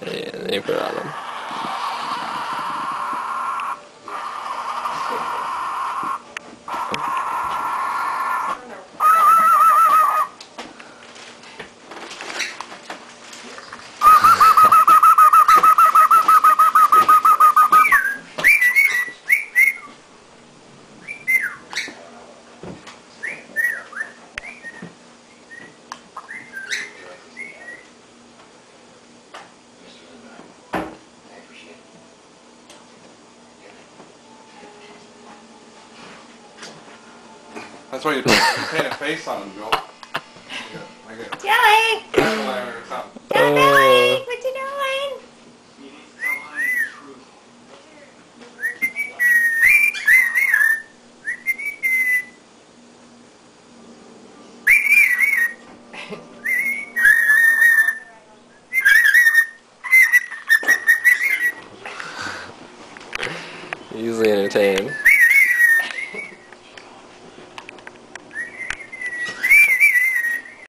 Yeah, they put it on him. That's why you paint a face on him, Joel. Joey! Billy! What you doing? Easily entertained.